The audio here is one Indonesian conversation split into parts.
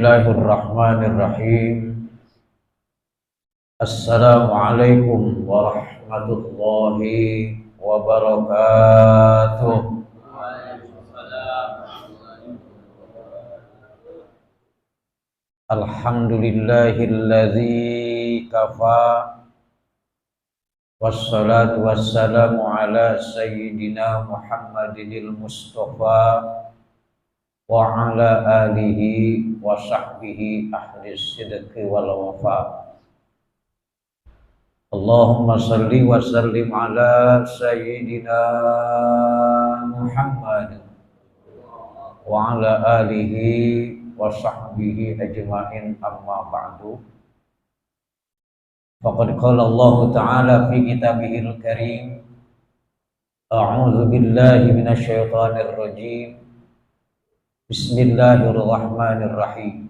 Bismillahirrahmanirrahim. Assalamualaikum warahmatullahi wabarakatuh. Alhamdulillahilladzi kafa, wassalatu wassalamu ala sayyidina Muhammadinil Mustafa wa ala alihi wa sahbihi ahli sidqi wal wafa. Allahumma salli wa sallim ala sayyidina Muhammad wa ala alihi wa sahbihi ajma'in, amma ba'du. Faqad qala Allah ta'ala fi kitabihil karim, a'udzu billahi minasy syaithanir rajim. Bismillahirrahmanirrahim.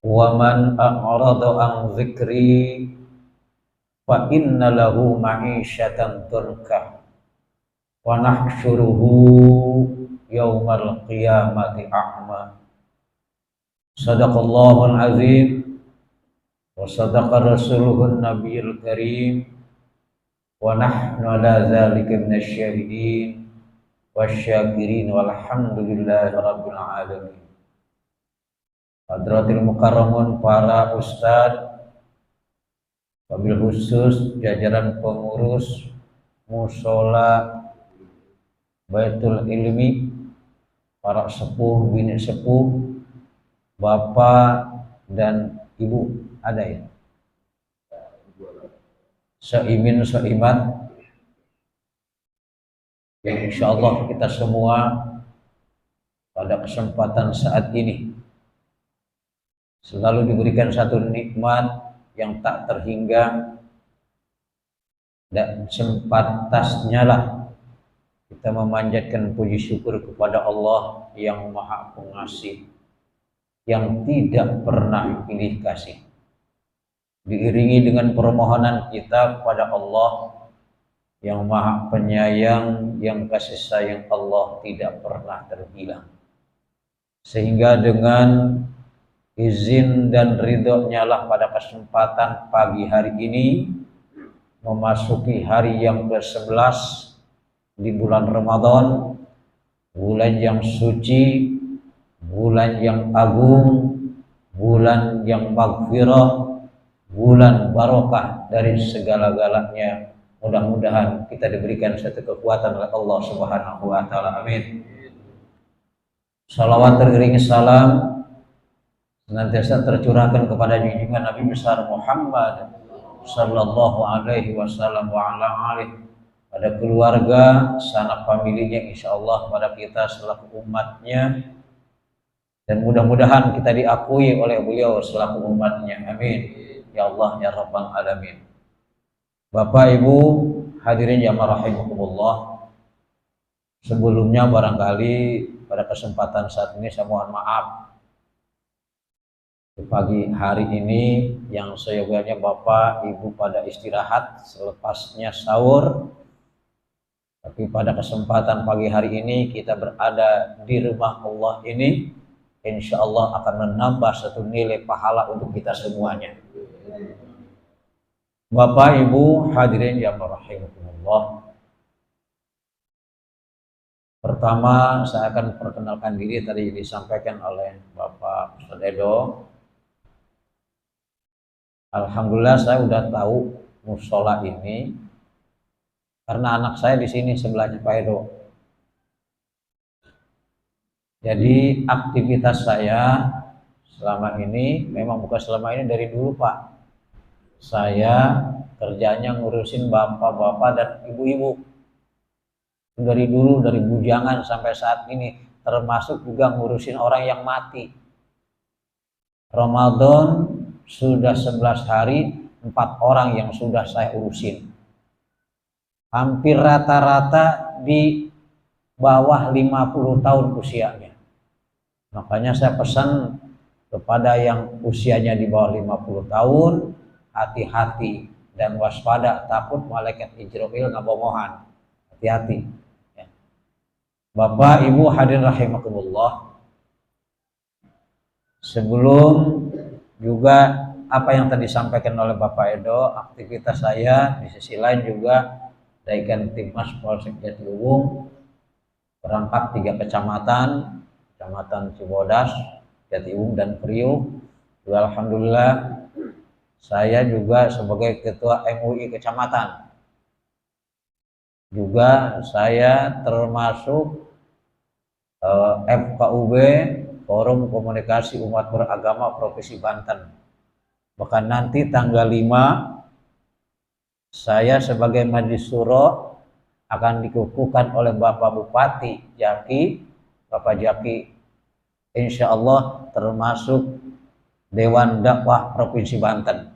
Wa man a'rada an dzikri fa inna lahu ma'isyatan dzunka wa nahsyuruhu yaumal qiyamati a'ma. Sadaqallahul azim wa sadaqa rasuluhun nabiyil karim wa nahnu ala dzalika minasy syahidin wasyakirin walhamdulillahi rabbil alamin. Hadratil mukarramun, para ustadz, wabil khusus jajaran pengurus musola Baitul Ilmi, para sepuh, bini sepuh, bapak dan ibu, ada ya? Seimin seiman, yang insya Allah kita semua pada kesempatan saat ini selalu diberikan satu nikmat yang tak terhingga, dan sempatasnya lah kita memanjatkan puji syukur kepada Allah yang Maha Pengasih, yang tidak pernah pilih kasih, diiringi dengan permohonan kita kepada Allah yang Maha Penyayang, yang kasih sayang Allah tidak pernah terhilang, sehingga dengan izin dan ridhonya lah pada kesempatan pagi hari ini memasuki hari yang ke-11 di bulan Ramadan, bulan yang suci, bulan yang agung, bulan yang maghfirah, bulan barokah dari segala-galanya. Mudah-mudahan kita diberikan satu kekuatan oleh Allah Subhanahu wa taala. Amin. Salawat teriringi salam senantiasa tercurahkan kepada junjungan Nabi besar Muhammad sallallahu alaihi wasallam wa ala alihi, pada keluarga, sanak familinya, insyaallah pada kita selaku umatnya, dan mudah-mudahan kita diakui oleh beliau selaku umatnya. Amin ya Allah ya rabbal alamin. Bapak Ibu hadirin jamaah rahimakumullah, sebelumnya barangkali pada kesempatan saat ini saya mohon maaf di pagi hari ini yang seyogianya Bapak Ibu pada istirahat selepasnya sahur, tapi pada kesempatan pagi hari ini kita berada di rumah Allah ini, insya Allah akan menambah satu nilai pahala untuk kita semuanya. Bapak Ibu hadirin yang rahimakumullah, pertama saya akan perkenalkan diri. Tadi disampaikan oleh Bapak Ustadz Edo. Alhamdulillah saya udah tahu musola ini karena anak saya di sini sebelahnya Pak Edo. Jadi aktivitas saya selama ini, memang bukan selama ini, dari dulu Pak, saya kerjanya ngurusin bapak-bapak dan ibu-ibu dari dulu, dari bujangan sampai saat ini, termasuk juga ngurusin orang yang mati. Ramadan sudah 11 hari, 4 orang yang sudah saya urusin, hampir rata-rata di bawah 50 tahun usianya. Makanya saya pesan kepada yang usianya di bawah 50 tahun, hati-hati dan waspada, takut malaikat Israil ngabomohan. Hati-hati ya. Bapak Ibu hadirin rahimakumullah, Sebelum juga apa yang tadi disampaikan oleh Bapak Edo, aktivitas saya di sisi lain juga daikan Timnas Polsek Jatiuwung berangkat 3 kecamatan, Kecamatan Cibodas, Jatiuwung dan Priuk. Alhamdulillah saya juga sebagai ketua MUI kecamatan. Juga saya termasuk FKUB, Forum Komunikasi Umat Beragama Provinsi Banten. Bahkan nanti tanggal 5 saya sebagai Majlis Syuro akan dikukuhkan oleh Bapak Bupati Jaki, Bapak Jaki, insya Allah termasuk Dewan Dakwah Provinsi Banten.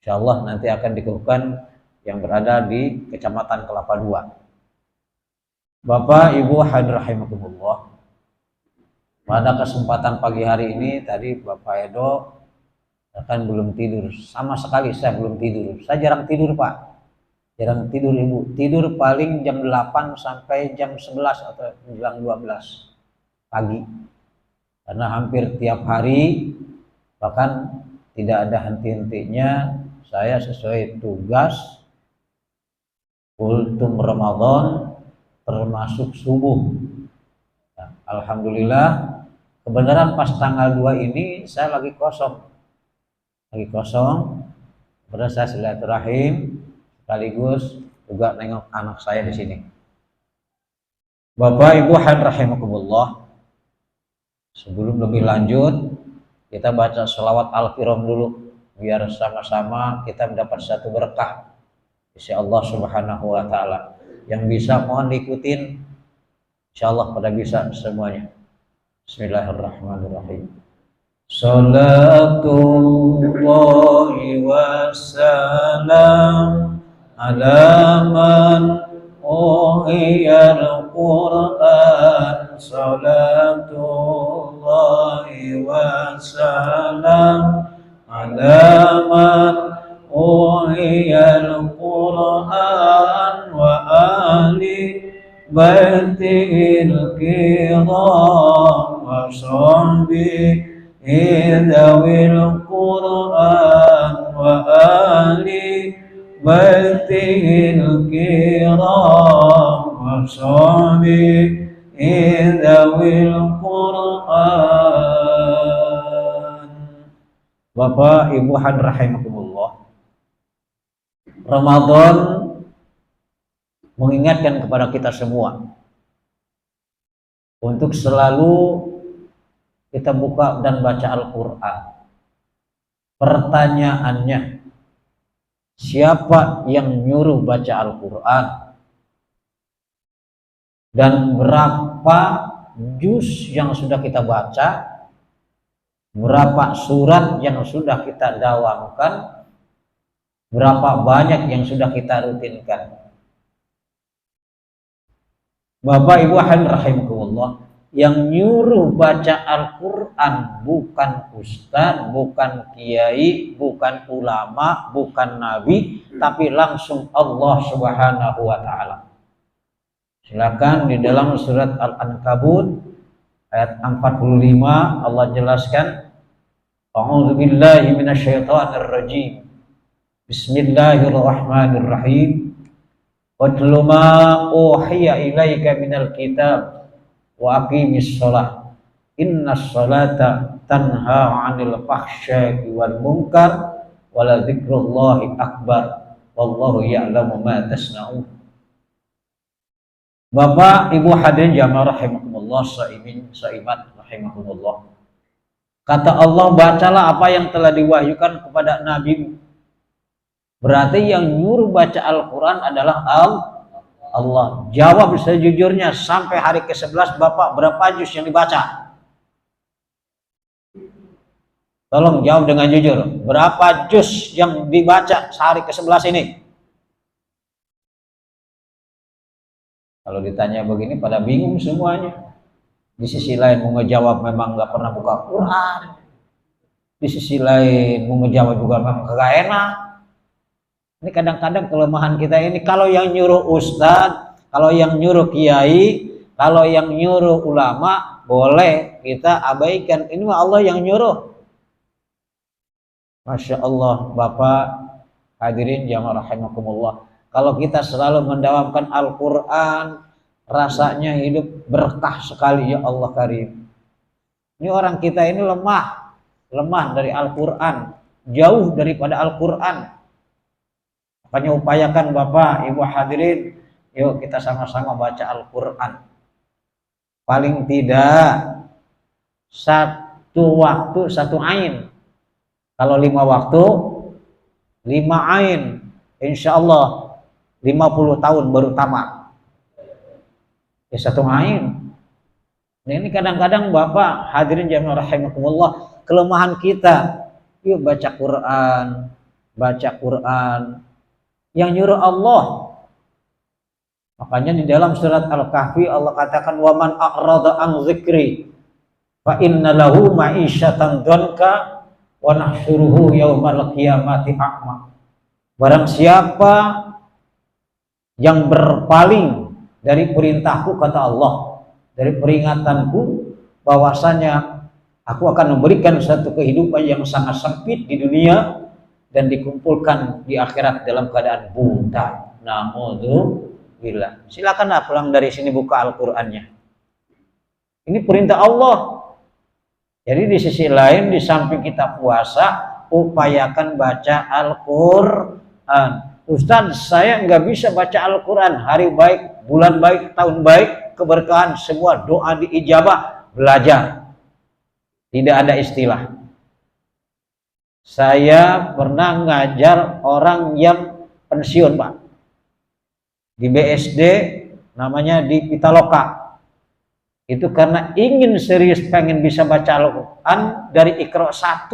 Insya Allah nanti akan dikukuhkan yang berada di Kecamatan Kelapa II. Bapak Ibu hadirin rahimakumullah, pada kesempatan pagi hari ini tadi Bapak Edo kan belum tidur, sama sekali saya belum tidur. Saya jarang tidur Pak, jarang tidur Ibu. Tidur paling jam 8 sampai jam 11 atau menjelang 12 pagi. Karena hampir tiap hari, bahkan tidak ada henti-hentinya, saya sesuai tugas kultum Ramadan termasuk subuh. Nah, alhamdulillah kebenaran pas tanggal 2 ini saya lagi kosong. Kemudian saya silaturahim sekaligus juga nengok anak saya di sini. Bapak Ibu hadirin rahimakumullah, sebelum lebih lanjut kita baca sholawat al-kiram dulu biar sama-sama kita mendapat satu berkah insya Allah subhanahu wa ta'ala. Yang bisa mohon diikutin, insya Allah pada bisa semuanya. Bismillahirrahmanirrahim. Salatullahi wassalam ala man uhiyal Qur'an. Salatullahi wassalam ala man uhiyal Qur'an wa ali baitil kiram wa sahbihi Idawil Qur'an wa ali baitil kiram wa sahbi idawil Qur'an. Bapak Ibu hadirin rahimakumullah, Ramadan mengingatkan kepada kita semua untuk selalu kita buka dan baca Al-Quran. Pertanyaannya, siapa yang nyuruh baca Al-Quran? Dan berapa juz yang sudah kita baca? Berapa surat yang sudah kita dawamkan? Berapa banyak yang sudah kita rutinkan? Bapak Ibu hadirin rahimakumullah, yang nyuruh baca Al-Quran bukan ustaz, bukan kiai, bukan ulama, bukan nabi, tapi langsung Allah Subhanahu wa ta'ala. Silakan di dalam surat Al-Ankabut ayat 45 Allah jelaskan, A'udzubillahi minasyaitonirrajim. Bismillahirrahmanirrahim. Watlu ma uhiya ilaika minal kitab wa aqimis shalah innas salata tanha 'anil fahsya'i wal munkar wa la dzikrullahi akbar wallahu ya'lamu ma tasna'un. Bapak Ibu hadirin jamaah rahimakumullah, saimat rahimakumullah. Kata Allah, bacalah apa yang telah diwahyukan kepada Nabi. Berarti yang nyuruh baca Al-Quran adalah Allah. Jawab sejujurnya, sampai hari ke-11 Bapak berapa juz yang dibaca? Tolong jawab dengan jujur. Berapa juz yang dibaca sehari ke-11 ini? Kalau ditanya begini pada bingung semuanya. Di sisi lain mau ngejawab memang nggak pernah buka Quran. Di sisi lain mau ngejawab juga memang kagak enak. Ini kadang-kadang kelemahan kita ini. Kalau yang nyuruh ustadz, kalau yang nyuruh kiai, kalau yang nyuruh ulama, boleh kita abaikan. Ini mah Allah yang nyuruh. Masya Allah, Bapak hadirin jamaah rahimakumullah. Kalau kita selalu mendawamkan Al-Quran, rasanya hidup berkah sekali, ya Allah karim. Ini orang kita ini lemah dari Al-Quran, jauh daripada Al-Quran. Makanya upayakan Bapak, Ibu hadirin, yuk kita sama-sama baca Al-Quran. Paling tidak satu waktu, satu ain. Kalau 5 waktu, 5 ain. Insya Allah 50 tahun baru tamat. Ya satu ain. Nah, ini kadang-kadang Bapak hadirin jamaah rahimakumullah, kelemahan kita. Yuk baca Quran, yang nyuruh Allah. Makanya di dalam surat Al-Kahfi Allah katakan waman a'rada an dzikri fa inna lahu ma'isyatan dhanka wa nahsyuruhu yaumal qiyamati a'ma. Barang siapa yang berpaling dari perintahku, kata Allah, dari peringatanku, bahwasanya aku akan memberikan satu kehidupan yang sangat sempit di dunia dan dikumpulkan di akhirat dalam keadaan buta. Naudzubillah. Silakan pulang dari sini buka Al-Qur'annya. Ini perintah Allah. Jadi di sisi lain, di samping kita puasa, upayakan baca Al-Quran. Ustaz, saya nggak bisa baca Al-Quran. Hari baik, bulan baik, tahun baik, keberkahan, semua doa diijabah. Belajar. Tidak ada istilah. Saya pernah ngajar orang yang pensiun, Pak. Di BSD, namanya di Pitaloka. Itu karena ingin serius pengen bisa baca Al-Quran dari Iqra 1.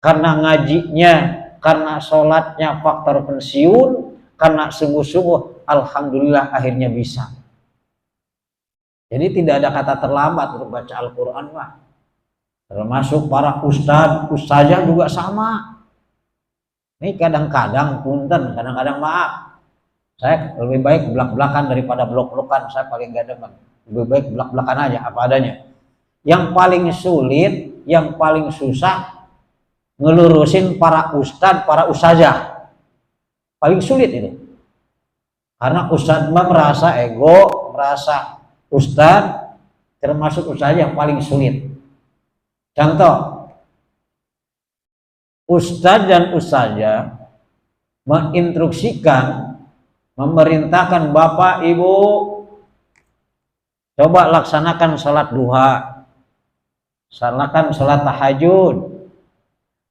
Karena ngajinya, karena sholatnya faktor pensiun, karena sungguh-sungguh alhamdulillah akhirnya bisa. Jadi tidak ada kata terlambat untuk baca Al-Quran, Pak. Termasuk para ustazah juga sama. Ini kadang-kadang punten, kadang-kadang maaf. Saya lebih baik belak-belakan daripada blok-blokan. Saya paling gak demen. Lebih baik belak-belakan aja apa adanya. Yang paling sulit, yang paling susah ngelurusin para ustadz, para ustazah. Paling sulit itu. Karena ustadz mah merasa ego, merasa ustadz, termasuk ustazah yang paling sulit. Contoh, ustadz dan ustazah menginstruksikan, memerintahkan Bapak Ibu coba laksanakan sholat duha, laksanakan sholat tahajud.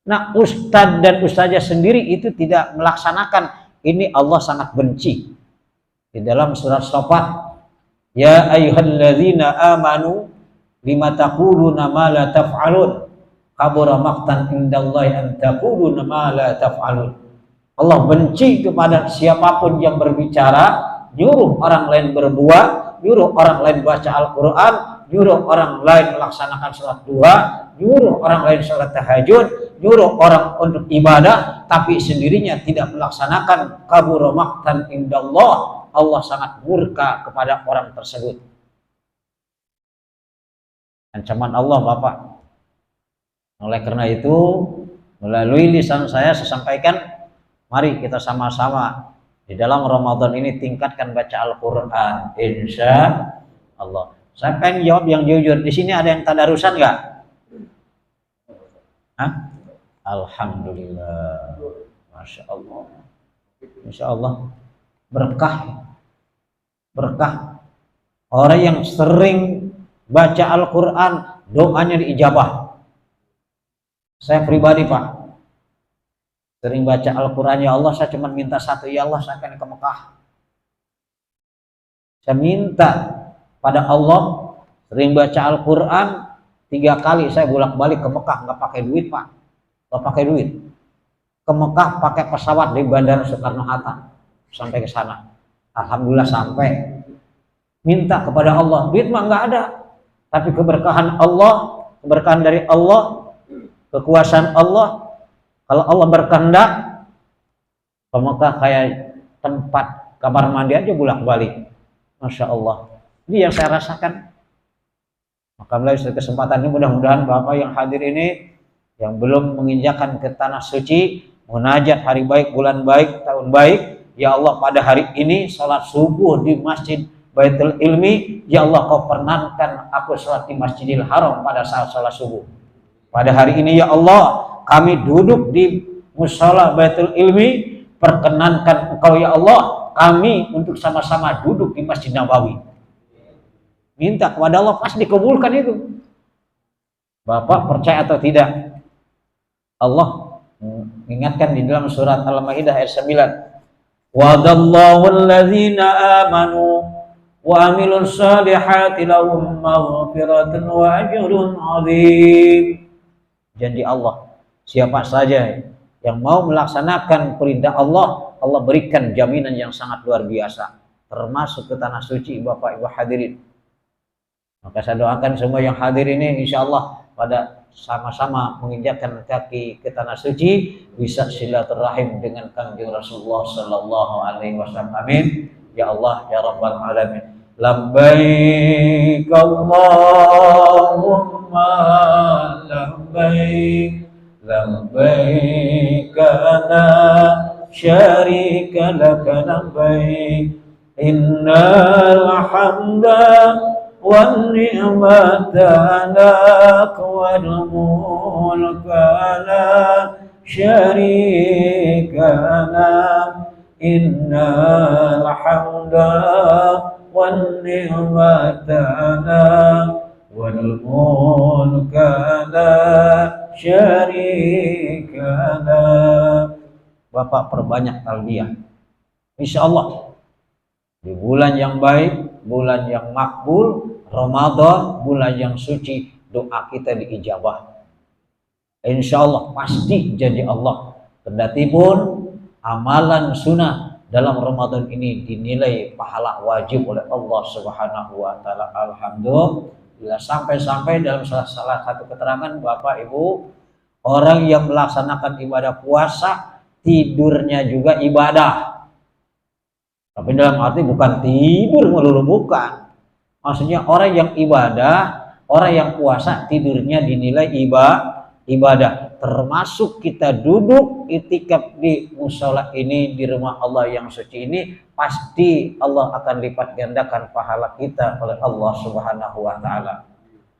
Nah, ustadz dan ustazah sendiri itu tidak melaksanakan. Ini Allah sangat benci. Di dalam surat Shafat, ya ayyuhalladzina amanu lima taquluna ma la taf'alun kabura maqtan indallahi an taquluna ma la taf'alun. Allah benci kepada siapapun yang berbicara, nyuruh orang lain berbuat, nyuruh orang lain baca Al-Quran, nyuruh orang lain melaksanakan sholat duha, nyuruh orang lain sholat tahajud, nyuruh orang untuk ibadah, tapi sendirinya tidak melaksanakan. Kabura maqtan indallah, Allah sangat murka kepada orang tersebut. Ancaman Allah, Bapak. Oleh karena itu, melalui lisan saya sampaikan, mari kita sama-sama di dalam Ramadan ini tingkatkan baca Al-Quran, insya Allah. Saya pengen jawab yang jujur. Di sini ada yang tadarusan nggak? Alhamdulillah, masya Allah, insya Allah berkah. Orang yang sering baca Al-Quran, doanya diijabah. Saya pribadi, Pak, sering baca Al-Quran, ya Allah saya cuma minta satu, ya Allah saya akan ke Mekah. Saya minta pada Allah, sering baca Al-Quran, 3 kali saya bolak-balik ke Mekah, nggak pakai duit, Pak. Nggak pakai duit. Ke Mekah pakai pesawat di Bandara Soekarno-Hatta. Sampai ke sana. Alhamdulillah sampai. Minta kepada Allah, duit mah nggak ada. Tapi keberkahan Allah, keberkahan dari Allah, kekuasaan Allah. Kalau Allah berkehendak, ke Mekah kayak tempat kamar mandi aja bolak-balik. Masya Allah. Ini yang saya rasakan. Maka melalui kesempatan ini mudah-mudahan Bapak yang hadir ini yang belum menginjakan ke tanah suci, munajat hari baik, bulan baik, tahun baik, ya Allah pada hari ini salat subuh di Masjid Baitul Ilmi, ya Allah kau pernahkan aku salat di Masjidil Haram pada saat salat subuh. Pada hari ini ya Allah kami duduk di musala Baitul Ilmi, perkenankan engkau ya Allah kami untuk sama-sama duduk di Masjid Nabawi. Minta kepada Allah pasti dikabulkan itu. Bapak percaya atau tidak? Allah mengingatkan di dalam surat Al-Maidah ayat 9. Wa'adallahu alladzina amanu wa amilus salihati lahum maghfiratun wa ajrun 'adzim. Janji Allah, siapa saja yang mau melaksanakan perintah Allah, Allah berikan jaminan yang sangat luar biasa, termasuk ke tanah suci Bapak Ibu hadirin. Maka saya doakan semua yang hadir ini insya Allah pada sama-sama menginjakkan kaki ke tanah suci bisa silaturahim dengan kanjeng Rasulullah sallallahu alaihi wasallam. Amin. Ya Allah ya Rabbal alamin. Labbaik Allahumma labbaik labbaik la syarika lak labbaik innal hamda wan ni'mata lak wal mulka la syarika lak innal hamda wan ni'mata wal mulka la syarika la. Bapak perbanyak talbiyah insyaallah di bulan yang baik, bulan yang makbul, Ramadan, bulan yang suci, doa kita diijabah insyaallah pasti janji Allah. Kendati pun amalan sunnah dalam Ramadan ini dinilai pahala wajib oleh Allah Subhanahu wa taala. Alhamdulillah, sampai-sampai dalam salah satu keterangan Bapak Ibu, orang yang melaksanakan ibadah puasa tidurnya juga ibadah. Tapi dalam arti bukan tidur melulu, bukan. Maksudnya orang yang ibadah, orang yang puasa tidurnya dinilai ibadah. Termasuk kita duduk itikaf di mushola ini, di rumah Allah yang suci ini, pasti Allah akan lipat gandakan pahala kita oleh Allah Subhanahu wa taala.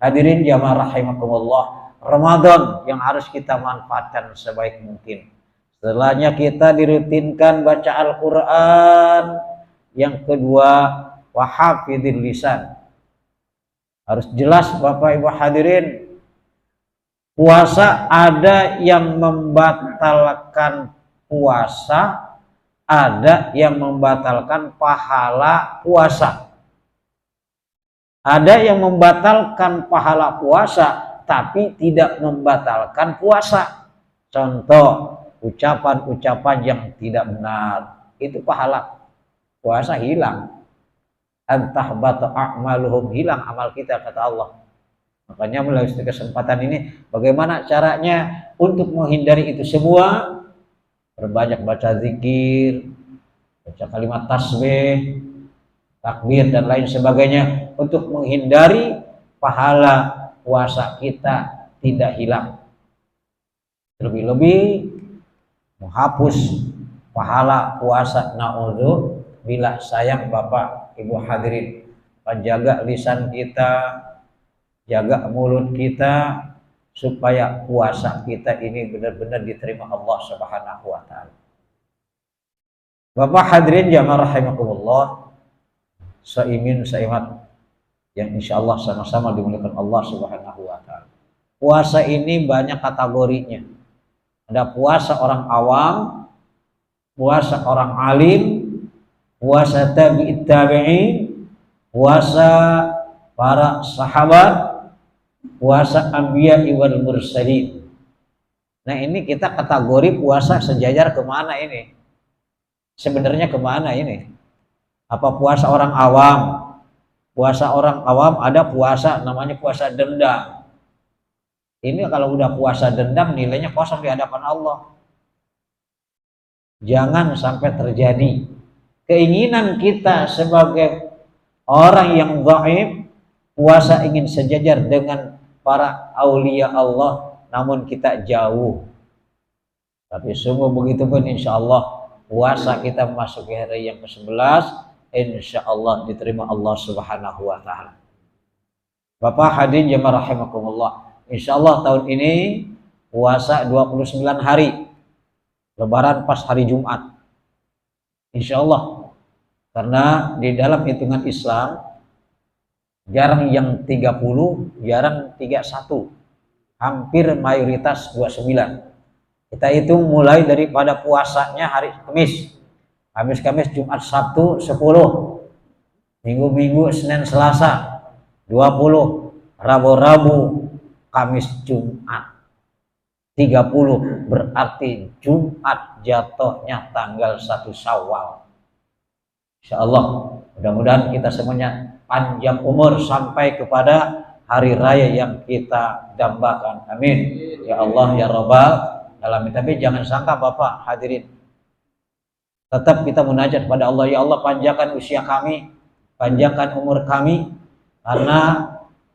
Hadirin jamaah rahimakumullah, Ramadan yang harus kita manfaatkan sebaik mungkin. Setelahnya kita dirutinkan baca Al-Quran. Yang kedua, wahafidil lisan. Harus jelas Bapak Ibu hadirin, puasa ada yang membatalkan puasa, ada yang membatalkan pahala puasa. Ada yang membatalkan pahala puasa tapi tidak membatalkan puasa. Contoh, ucapan-ucapan yang tidak benar, itu pahala puasa hilang. Antahbata a'maluhum, hilang amal kita kata Allah. Makanya melalui kesempatan ini bagaimana caranya untuk menghindari itu semua? Berbanyak baca zikir, baca kalimat tasbih, takbir dan lain sebagainya untuk menghindari pahala puasa kita tidak hilang. Lebih-lebih menghapus pahala puasa. Na'udzu bila sayang Bapak Ibu hadirin, menjaga lisan kita, jaga mulut kita supaya puasa kita ini benar-benar diterima Allah Subhanahu wa taala. Bapak hadirin jamaah rahimakumullah, saimin saimat yang insyaallah sama-sama dimuliakan Allah Subhanahu wa taala. Puasa ini banyak kategorinya. Ada puasa orang awam, puasa orang alim, puasa tabi'in tabi'in, puasa para sahabat, puasa anbiya wal mursalin. Nah ini kita kategori puasa sejajar kemana ini? Sebenarnya kemana ini? Apa puasa orang awam? Puasa orang awam ada puasa namanya puasa dendam. Ini kalau udah puasa dendam nilainya kosong di hadapan Allah. Jangan sampai terjadi keinginan kita sebagai orang yang dhaif, puasa ingin sejajar dengan para aulia Allah, namun kita jauh. Tapi sungguh begitu pun insya Allah puasa kita memasuki hari yang ke-11, insya Allah diterima Allah Subhanahu wa Ta'ala. Bapak hadirin jemaah rahimakumullah, insya Allah tahun ini puasa 29 hari, Lebaran pas hari Jumat, insya Allah. Karena di dalam hitungan Islam jarang yang 30, jarang 31, hampir mayoritas 29. Kita hitung mulai daripada puasanya hari Kamis, Kamis, Jumat, Sabtu 10, Minggu, Senin, Selasa 20, Rabu, Kamis, Jumat 30, berarti Jumat jatuhnya tanggal 1 Syawal. Insya Allah mudah-mudahan kita semuanya panjang umur sampai kepada hari raya yang kita dambakan. Amin ya Allah ya Rabbal alamin. Tapi jangan sangka Bapak hadirin, tetap kita munajat pada Allah, ya Allah panjangkan usia kami, panjangkan umur kami, karena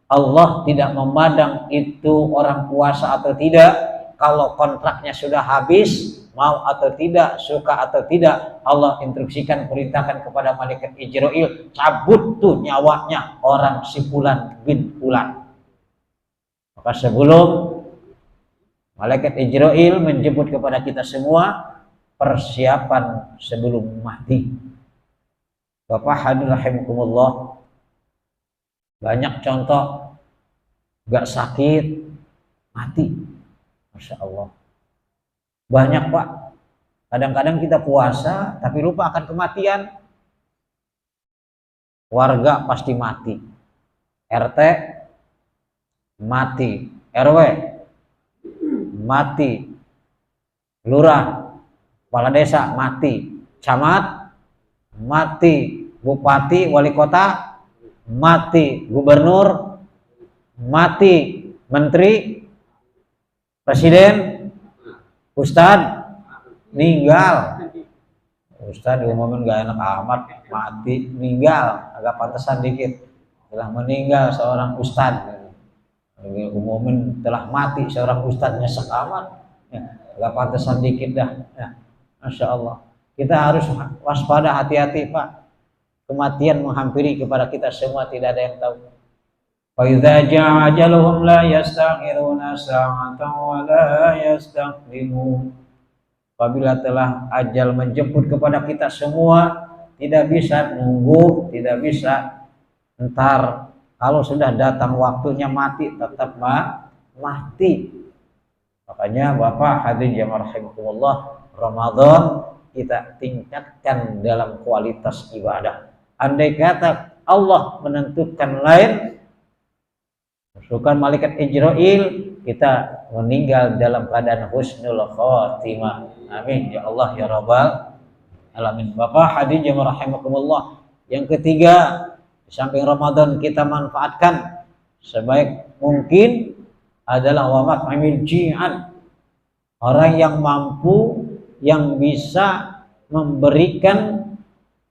Allah tidak memandang itu orang puasa atau tidak. Kalau kontraknya sudah habis, mau atau tidak, suka atau tidak, Allah instruksikan, perintahkan kepada malaikat Ijrail, cabut tuh nyawanya orang si Fulan bin Fulan. Maka sebelum malaikat Ijrail menjemput kepada kita semua, persiapan sebelum mati. Bapak hadirin rahimakumullah, banyak contoh gak sakit mati, Masya Allah. Banyak Pak, kadang-kadang kita puasa tapi lupa akan kematian. Warga pasti mati, RT mati, RW mati, lurah, kepala desa mati, camat mati, bupati, wali kota mati, gubernur mati, menteri, presiden, ustadz meninggal. Ustadz diumumin gak enak amat, mati, meninggal, agak pantesan dikit, telah meninggal seorang ustadz. Umumin telah mati seorang ustadz, nyesek amat, ya, agak pantesan dikit dah. Ya, Masya Allah, kita harus waspada, hati-hati Pak. Kematian menghampiri kepada kita semua, tidak ada yang tahu. Fa idza ja'a ajaluhum la yastakhiruna sa'atan wa la yastaqdimun. Apabila telah ajal menjemput kepada kita semua, tidak bisa nunggu, tidak bisa entar. Kalau sudah datang waktunya mati, tetap mati. Makanya Bapak hadirin jamaah rahimakumullah, Ramadan kita tingkatkan dalam kualitas ibadah. Andai kata Allah menentukan lain, masukkan malaikat Ijrail, kita meninggal dalam keadaan husnul khotimah. Amin ya Allah ya Rabbal alamin. Bapak hadirin jamaah rahimakumullah, yang ketiga, di samping Ramadan kita manfaatkan sebaik mungkin adalah wa mat'amil ji'an. Orang yang mampu, yang bisa memberikan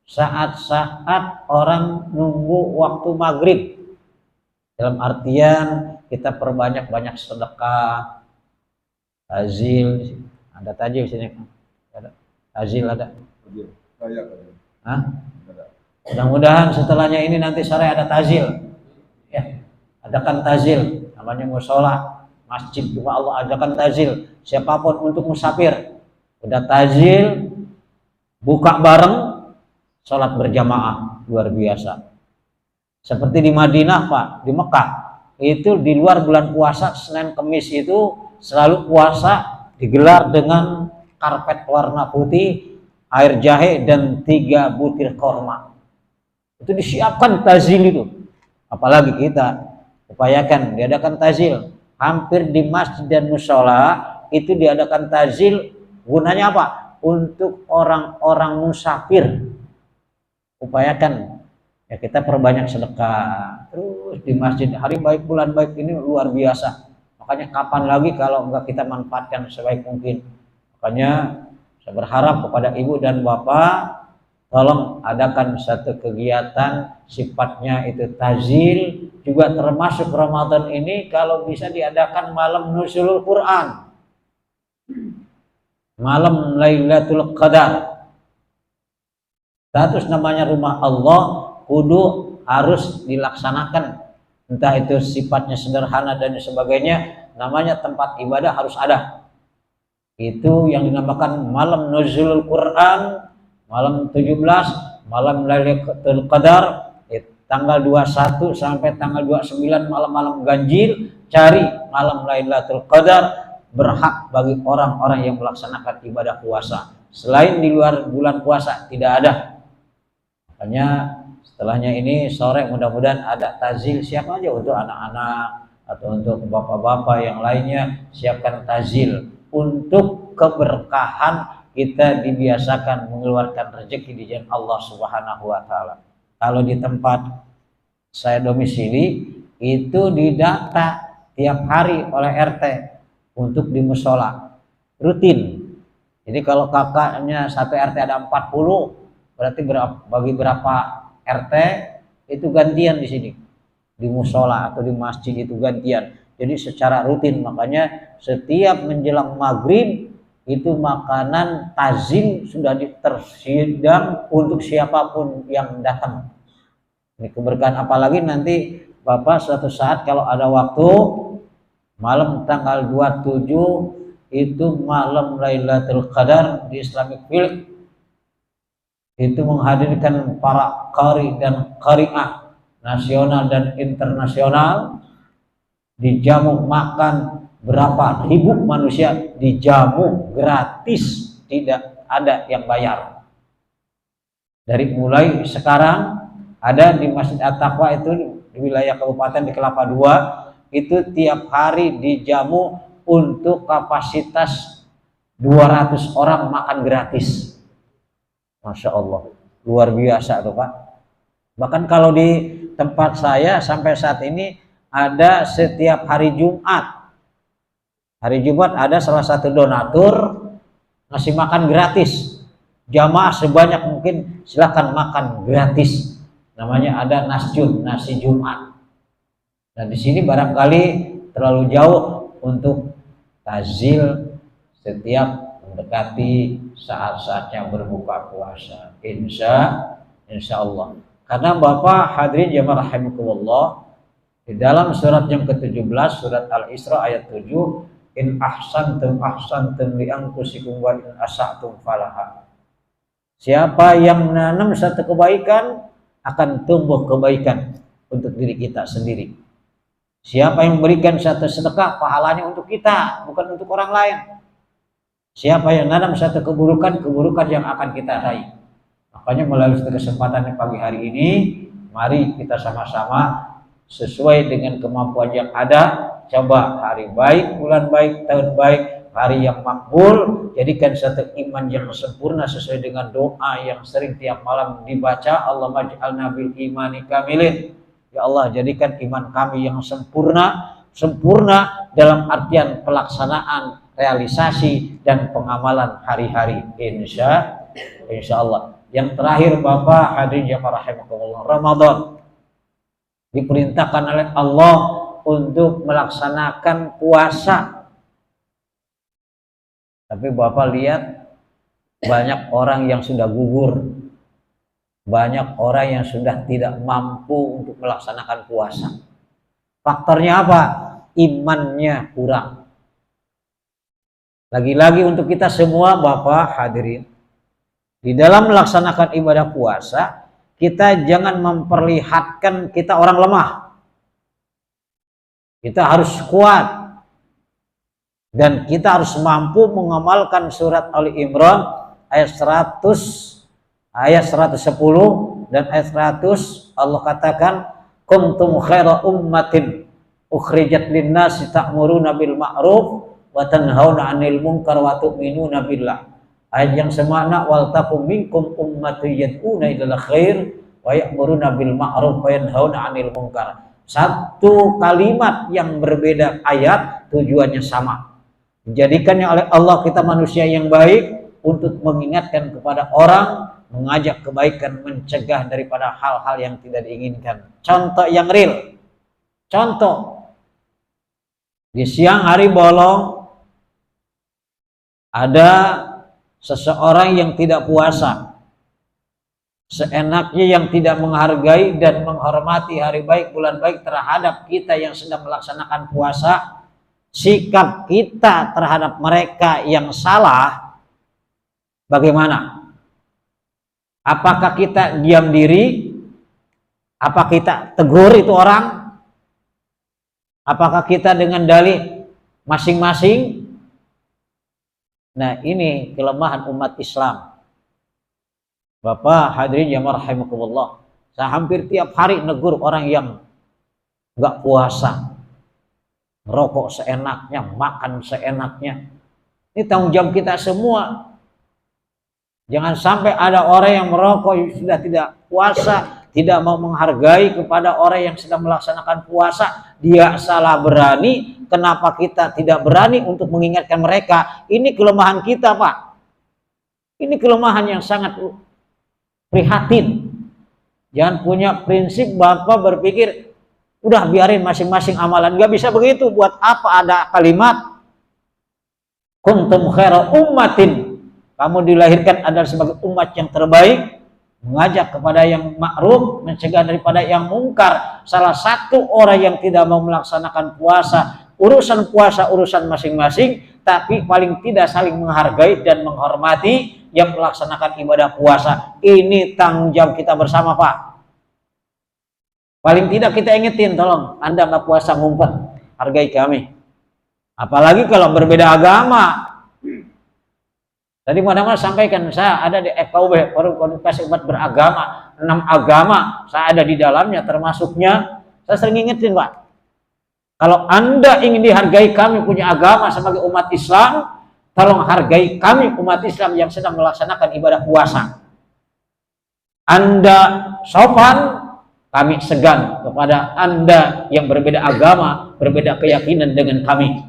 saat-saat orang nunggu waktu maghrib, dalam artian kita perbanyak-banyak sedekah, tajil. Ada tajil sini, ada tajil, ada. Hah? Mudah-mudahan setelahnya ini nanti sore ada tajil, ya, adakan tajil, namanya musola, masjid juga Allah adakan tajil, siapapun untuk musafir, udah tajil, buka bareng, sholat berjamaah, luar biasa. Seperti di Madinah Pak, di Mekah, itu di luar bulan puasa, Senin Kemis itu selalu puasa, digelar dengan karpet warna putih, air jahe, dan 3 butir korma. Itu disiapkan tajil itu. Apalagi kita upayakan diadakan tajil. Hampir di masjid dan musola itu diadakan tajil. Gunanya apa? Untuk orang-orang musafir. Upayakan ya, kita perbanyak sedekah. Terus di masjid, hari baik, bulan baik ini luar biasa. Makanya kapan lagi kalau enggak kita manfaatkan sebaik mungkin. Makanya saya berharap kepada ibu dan bapak, tolong adakan satu kegiatan sifatnya itu tazil, juga termasuk Ramadan ini kalau bisa diadakan malam nuzulul Quran, malam Lailatul Qadar. Status namanya rumah Allah kudu harus dilaksanakan, entah itu sifatnya sederhana dan sebagainya, namanya tempat ibadah harus ada. Itu yang dinamakan malam nuzulul Quran, malam 17, malam Lailatul Qadar, tanggal 21 sampai tanggal 29 malam-malam ganjil, cari malam Lailatul Qadar, berhak bagi orang-orang yang melaksanakan ibadah puasa. Selain di luar bulan puasa tidak ada. Makanya setelahnya ini sore mudah-mudahan ada tazil, siap aja untuk anak-anak atau untuk bapak-bapak yang lainnya, siapkan tazil untuk keberkahan. Kita dibiasakan mengeluarkan rezeki di jalan Allah Subhanahu wa taala. Kalau di tempat saya domisili itu didata tiap hari oleh RT untuk di musola rutin. Jadi kalau kakaknya satu RT ada 40, berarti bagi berapa RT itu gantian di sini. Di musola atau di masjid itu gantian. Jadi secara rutin, makanya setiap menjelang maghrib itu makanan tazim sudah tersedia untuk siapapun yang datang. Ini keberkahan, apalagi nanti Bapak suatu saat kalau ada waktu malam tanggal 27 itu malam Lailatul Qadar di Islamic Field, itu menghadirkan para qari dan qari'ah nasional dan internasional, dijamu makan berapa ribu manusia, dijamu gratis, tidak ada yang bayar. Dari mulai sekarang ada di Masjid At-Taqwa itu di wilayah Kabupaten di Kelapa II, itu tiap hari dijamu untuk kapasitas 200 orang makan gratis. Masya Allah, luar biasa tuh Pak. Bahkan kalau di tempat saya sampai saat ini ada setiap hari Jumat. Hari Jumat ada salah satu donatur ngasih makan gratis. Jamaah sebanyak mungkin silakan makan gratis. Namanya ada nasjud, nasi Jumat. Nah di sini barangkali terlalu jauh untuk tazil setiap mendekati saat-saatnya berbuka puasa. Insya Allah. Karena Bapak hadirin jamaah rahimakumullah, di dalam surat yang ke-17 surat Al-Isra ayat 7, in ahsantum ahsantum li anfusikum wa in asa'tum falaha. Siapa yang menanam satu kebaikan akan tumbuh kebaikan untuk diri kita sendiri. Siapa yang memberikan satu sedekah, pahalanya untuk kita, bukan untuk orang lain. Siapa yang menanam satu keburukan, keburukan yang akan kita raih. Makanya melalui kesempatan pagi hari ini, mari kita sama-sama sesuai dengan kemampuan yang ada, coba hari baik, bulan baik, tahun baik, hari yang makbul, jadikan satu iman yang sempurna sesuai dengan doa yang sering tiap malam dibaca, Allahumma ij'alna bil imani kamilin. Ya Allah, jadikan iman kami yang sempurna dalam artian pelaksanaan, realisasi dan pengamalan hari-hari. Insya Allah. Yang terakhir Bapak hadirin jamaah rahimakumullah, Ramadan diperintahkan oleh Allah untuk melaksanakan puasa. Tapi Bapak lihat banyak orang yang sudah gugur, banyak orang yang sudah tidak mampu untuk melaksanakan puasa. Faktornya apa? Imannya kurang. Lagi-lagi untuk kita semua Bapak hadirin, di dalam melaksanakan ibadah puasa, kita jangan memperlihatkan kita orang lemah. Kita harus kuat. Dan kita harus mampu mengamalkan surat Ali Imran ayat 100, ayat 110 dan ayat 100. Allah katakan, kuntum khaira ummatin ukhrijat linnasi ta'muruna bil ma'ruf wa tanhauna 'anil munkar wa tu'minuna billah. Ayat yang semakna, wal takum minkum ummatun yad'una ilal khair wa ya'muruna bil ma'ruf wa yanhauna 'anil munkar. Satu kalimat yang berbeda ayat, tujuannya sama. Dijadikannya oleh Allah kita manusia yang baik untuk mengingatkan kepada orang mengajak kebaikan, mencegah daripada hal-hal yang tidak diinginkan. Contoh yang real. Contoh, di siang hari bolong ada seseorang yang tidak puasa, seenaknya yang tidak menghargai dan menghormati hari baik, bulan baik terhadap kita yang sedang melaksanakan puasa. Sikap kita terhadap mereka yang salah bagaimana? Apakah kita diam diri? Apa kita tegur itu orang? Apakah kita dengan dalih masing-masing? Nah, ini kelemahan umat Islam. Bapak hadirin yang rahimakumullah, saya hampir tiap hari negur orang yang nggak puasa, merokok seenaknya, makan seenaknya. Ini tanggung jawab kita semua. Jangan sampai ada orang yang merokok sudah tidak puasa, tidak mau menghargai kepada orang yang sedang melaksanakan puasa. Dia salah berani, kenapa kita tidak berani untuk mengingatkan mereka? Ini kelemahan kita, Pak. Ini kelemahan yang sangat prihatin. Jangan punya prinsip Bapak berpikir udah biarin masing-masing amalan. Gak bisa begitu. Buat apa ada kalimat kuntum khaira ummatin, kamu dilahirkan adalah sebagai umat yang terbaik, mengajak kepada yang ma'ruf, mencegah daripada yang mungkar. Salah satu orang yang tidak mau melaksanakan puasa, urusan masing-masing, tapi paling tidak saling menghargai dan menghormati yang melaksanakan ibadah puasa. Ini tanggung jawab kita bersama, Pak. Paling tidak kita ingetin, tolong Anda nggak puasa ngumpet, hargai kami. Apalagi kalau berbeda agama. Tadi mana-mana sampaikan, saya ada di FKUB, Komunitas Umat Beragama, 6 agama, saya ada di dalamnya, termasuknya. Saya sering ingetin, Pak. Kalau Anda ingin dihargai kami punya agama sebagai umat Islam, tolong hargai kami umat Islam yang sedang melaksanakan ibadah puasa. Anda sopan, kami segan kepada Anda yang berbeda agama, berbeda keyakinan dengan kami.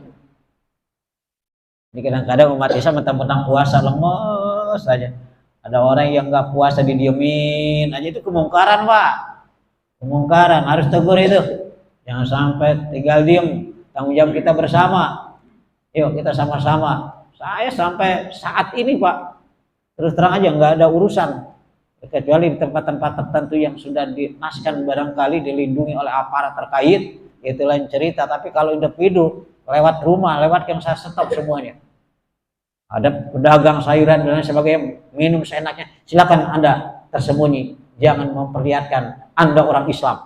Ini kadang-kadang umat Islam mentang-mentang puasa lemes saja. Ada orang yang nggak puasa didiemin aja, itu kemungkaran, Pak. Kemungkaran, harus tegur itu. Jangan sampai tinggal diem. Tanggung jawab kita bersama. Yuk kita sama-sama. Saya sampai saat ini, Pak, terus terang aja nggak ada urusan. Kecuali di tempat-tempat tertentu yang sudah dinaskan barangkali dilindungi oleh aparat terkait, itu lain cerita. Tapi kalau individu lewat rumah, lewat yang saya stop semuanya. Ada pedagang sayuran dan lain sebagainya, minum seenaknya, silakan Anda tersembunyi, jangan memperlihatkan Anda orang Islam.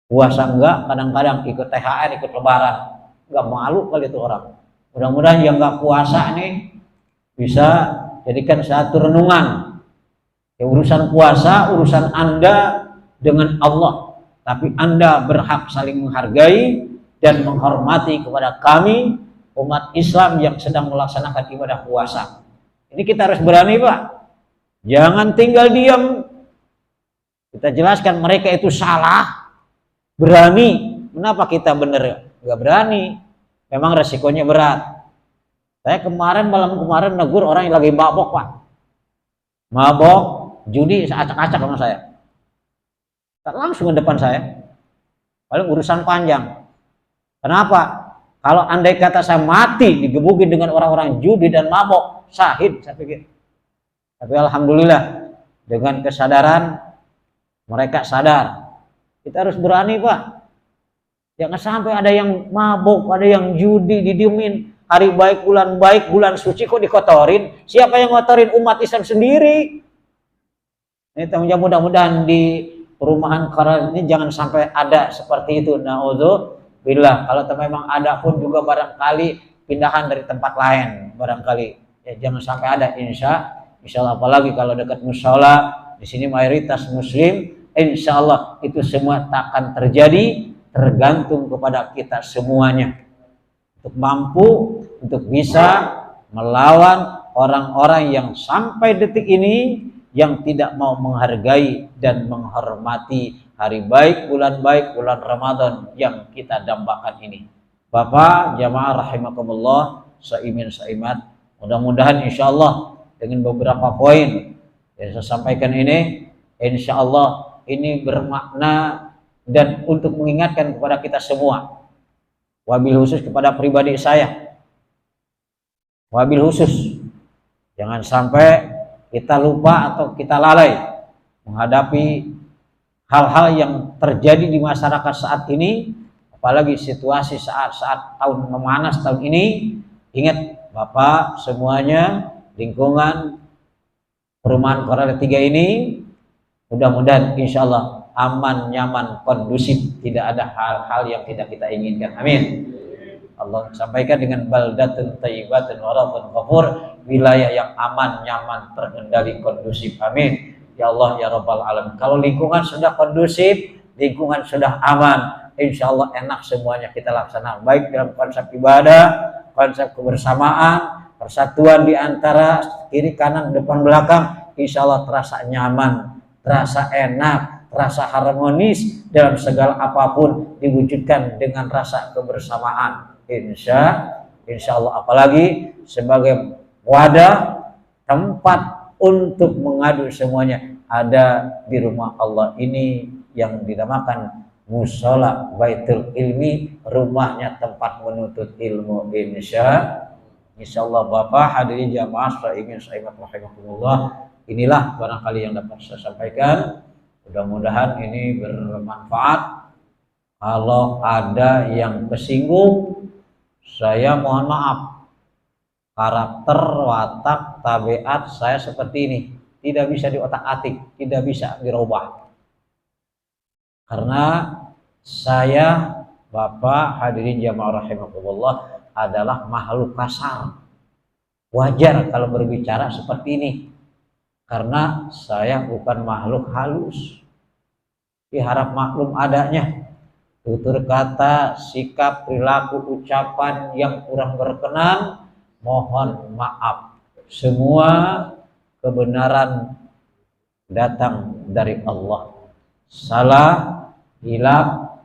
Puasa enggak, kadang-kadang ikut THR, ikut lebaran, enggak malu kali itu orang. Mudah-mudahan yang enggak puasa nih bisa jadikan satu renungan. Ya, urusan puasa, urusan Anda dengan Allah. Tapi Anda berhak saling menghargai dan menghormati kepada kami, umat Islam yang sedang melaksanakan ibadah puasa. Ini kita harus berani, Pak. Jangan tinggal diam. Kita jelaskan mereka itu salah. Berani. Kenapa kita benar? Enggak berani. Memang resikonya berat. Saya malam kemarin negur orang yang lagi mabok, Pak. Mabok, judi, acak-acak sama saya. Langsung ke depan saya. Paling urusan panjang. Kenapa? Kalau andai kata saya mati digebukin dengan orang-orang judi dan mabok, syahid saya pikir. Tapi alhamdulillah dengan kesadaran mereka sadar. Kita harus berani, Pak. Jangan sampai ada yang mabok, ada yang judi didiemin. Hari baik, bulan suci kok dikotorin? Siapa yang ngotorin? Umat Islam sendiri. Ini tanggung jawab, mudah-mudahan di perumahan Karal ini jangan sampai ada seperti itu. Na'udzubillah. Kalau memang ada pun juga barangkali pindahan dari tempat lain. Barangkali ya, jangan sampai ada. Insya Allah, apalagi kalau dekat musola, di sini mayoritas Muslim. Insya Allah itu semua tak akan terjadi. Tergantung kepada kita semuanya. Untuk mampu, untuk bisa melawan orang-orang yang sampai detik ini yang tidak mau menghargai dan menghormati hari baik, bulan Ramadan yang kita dambakan ini. Bapak, jamaah rahimakumullah, saimin saimat, mudah-mudahan insya Allah dengan beberapa poin yang saya sampaikan ini. Insya Allah ini bermakna dan untuk mengingatkan kepada kita semua, wabil khusus kepada pribadi saya, wabil khusus jangan sampai kita lupa atau kita lalai menghadapi hal-hal yang terjadi di masyarakat saat ini, apalagi situasi saat tahun memanas tahun ini. Ingat Bapak semuanya, lingkungan perumahan Korada 3 ini mudah-mudahan insya Allah aman, nyaman, kondusif, tidak ada hal-hal yang tidak kita inginkan. Amin. Allah sampaikan dengan baldatun thayyibatun wa rabbun ghafur, wilayah yang aman, nyaman, terkendali, kondusif. Amin. Ya Allah ya Rabbal alamin. Kalau lingkungan sudah kondusif, lingkungan sudah aman, insya Allah enak semuanya kita laksanakan, baik dalam konsep ibadah, konsep kebersamaan, persatuan di antara kiri kanan depan belakang, insya Allah terasa nyaman, terasa enak, terasa harmonis dalam segala apapun diwujudkan dengan rasa kebersamaan. Insya Allah, apalagi sebagai wadah tempat untuk mengadu semuanya ada di rumah Allah ini yang dinamakan musola baitul ilmi, rumahnya tempat menuntut ilmu. Insya Allah Bapak hadirin jamaah ingin saya rahimahumullah, inilah barangkali yang dapat saya sampaikan. Mudah-mudahan ini bermanfaat. Kalau ada yang kesinggung, saya mohon maaf. Karakter, watak, tabiat saya seperti ini, tidak bisa diotak-atik, tidak bisa dirubah. Karena saya, Bapak hadirin jamaah rahimahullah, adalah makhluk kasar. Wajar kalau berbicara seperti ini, karena saya bukan makhluk halus. Diharap maklum adanya. Tutur kata, sikap, perilaku, ucapan yang kurang berkenan, mohon maaf. Semua kebenaran datang dari Allah. Salah, hilaf,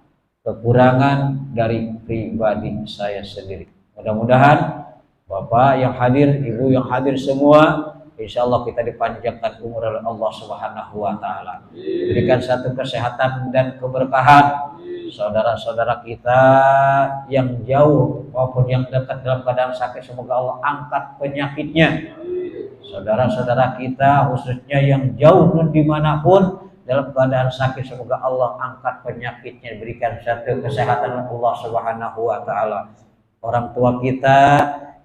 kekurangan dari pribadi saya sendiri. Mudah-mudahan Bapak yang hadir, Ibu yang hadir semua, insya Allah kita dipanjangkan umur oleh Allah Subhanahu wa Ta'ala, diberikan satu kesehatan dan keberkahan. Saudara-saudara kita yang jauh maupun yang dekat dalam keadaan sakit, semoga Allah angkat penyakitnya. Saudara-saudara kita khususnya yang jauh dan dimanapun dalam keadaan sakit, semoga Allah angkat penyakitnya, berikan satu kesehatan Allah Subhanahu wa Ta'ala. Orang tua kita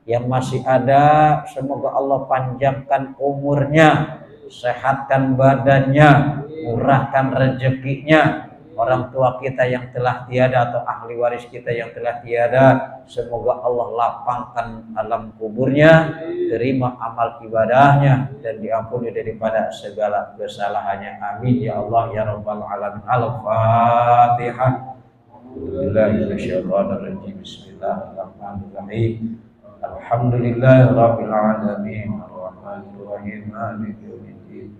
yang masih ada, semoga Allah panjangkan umurnya, sehatkan badannya, murahkan rezekinya. Orang tua kita yang telah tiada atau ahli waris kita yang telah tiada, semoga Allah lapangkan alam kuburnya, terima amal ibadahnya, dan diampuni daripada segala kesalahannya. Amin ya Allah ya Rabbal alamin. Al-Fatihah. Bismillahirrahmanirrahim. Alhamdulillahirabbil alamin. Arrahmanirrahim. Maliki yaumiddin.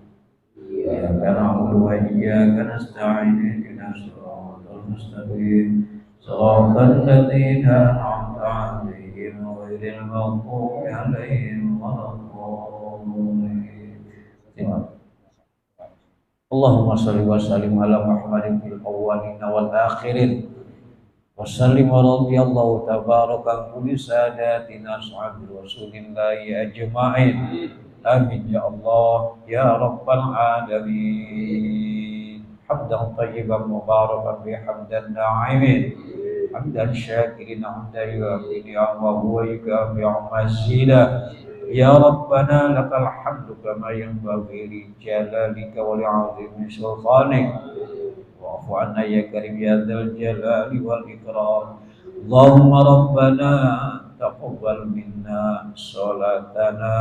Iyyaka na'budu wa iyyaka nasta'in. Ihdinas siratal mustaqim. Shiratal ladzina an'amta 'alaihim ghairil maghdubi 'alaihim waladdallin. Allahumma shalli wa sallim ala Muhammadin fil awwalin wal akhirin. Wassallim wa radiyallahu tabaraka kulli sadatina sahabi rasulillahi ajma'in. Amin ya Allah ya Rabbal alamin. Hamdan tayyiban mubarakan bihamdan na'imin, hamdan syakirin hamdan yuafi ni'amahu wa yukafi'u mazida. Ya Rabbana lakal hamdu kama yanbaghi li jalalika wa li'azimi sultanik. Wa'fu anna ya karim ya dzal jalali wal ikram. Allahumma rabbana taqabbal minna salatana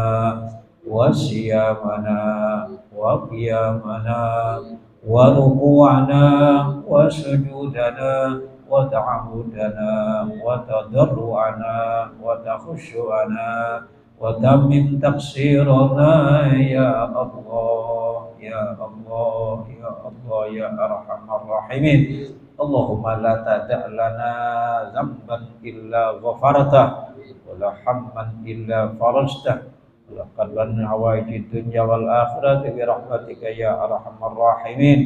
wa siyamana wa qiyamana wa ruku'ana wa sujudana wa ta'amudana wa tadarru'ana wa takhushu'ana wa tamim taqsirana ya Allah ya Allah ya Allah ya arhamar rahimin. Allahumma la tada' lana zamban illa ghafarta wa la hamman illa farajta لقد حوائج الدنيا والآخرة برحمتك يا أرحم الراحمين.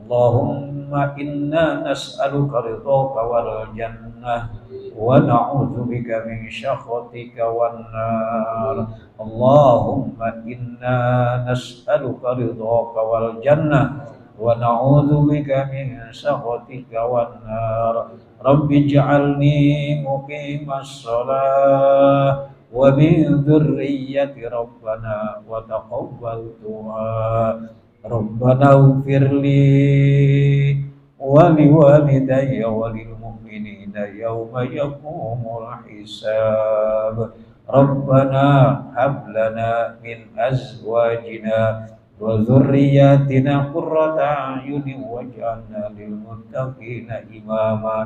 اللهم إنا نسألك رضاك والجنة ونعوذ بك من سخطك والنار. اللهم إنا نسألك رضاك والجنة ونعوذ بك من سخطك والنار. رب اجعلني مقيم الصلاة ومن ذرية ربنا وتقبل دعاء. ربنا اغفر لي ولوالدي وللمؤمنين يوم يقوم الحساب. ربنا هب لنا من أزواجنا وذرياتنا قرة أعين واجعلنا للمتقين إماما.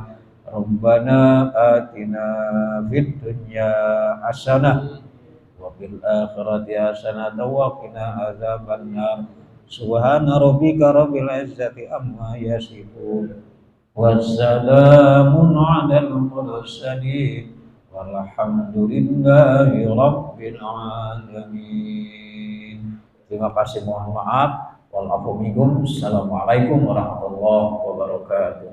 ربنا آتنا في الدنيا حسنة وفي الآخرة حسنة وقنا عذاب النار. سبحان ربك رب العزة عما يصفون والسلام على المرسلين والحمد لله رب العالمين. Terima kasih, mohon maaf. Walaupun minkum. Assalamualaikum warahmatullahi wabarakatuh.